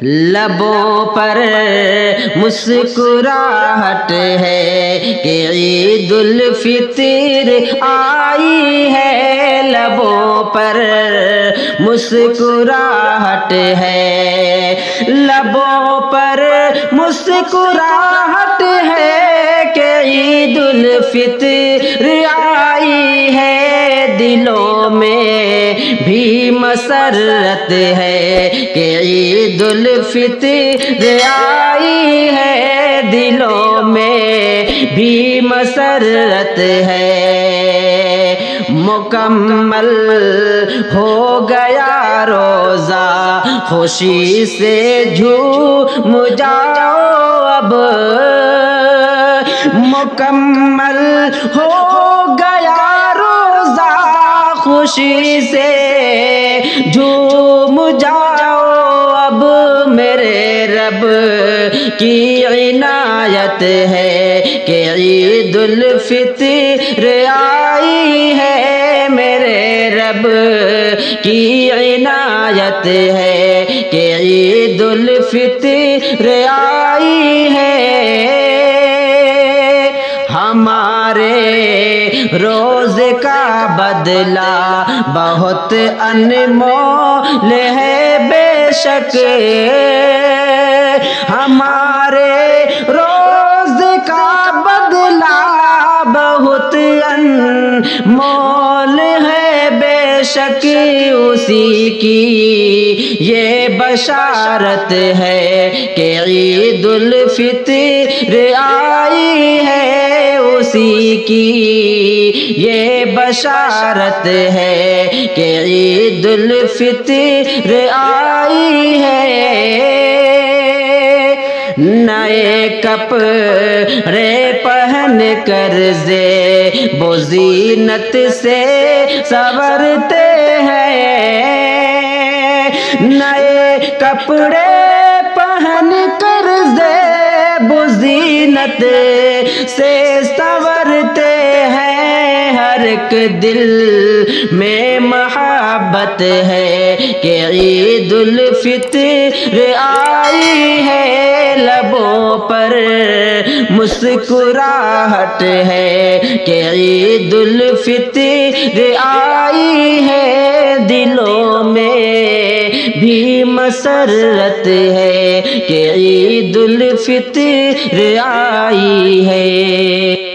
لبوں پر مسکراہٹ ہے کہ عید الفطر آئی ہے، لبوں پر مسکراہٹ ہے، لبوں پر مسکراہٹ ہے کہ عید الفطر آئی ہے، دلوں میں بھی مسرت ہے کہ عید الفطر آئی ہے، دلوں میں بھی مسرت ہے۔ مکمل ہو گیا روزہ، خوشی سے جھوم جاؤ اب، مکمل ہو گیا روزہ، خوشی سے جھوم جاؤ اب، میرے رب کی عنایت ہے کہ عید الفطر آئی ہے، میرے رب کی عنایت ہے کہ عید الفطر آئی ہے۔ ہمارے روزے کا بدلہ بہت انمول ہے بے شک، ہمارے روزے کا بدلہ بہت انمول ہے بے شک، اسی کی یہ بشارت ہے کہ عید الفطر آئی ہے، اسی کی یہ بشارت ہے کہ عید الفطر آئی ہے۔ نئے کپڑے پہن کر زیب و زینت سے سنورتے ہیں، نئے کپڑے پہن کر زیب و زینت سے سنورتے ہیں، ہر ایک دل میں محبت ہے کہ عید الفطر آئی ہے، لبوں پر مسکراہٹ ہے کہ عید الفطر آئی ہے، دلوں میں بھی مسرت ہے کہ عید الفطر آئی ہے۔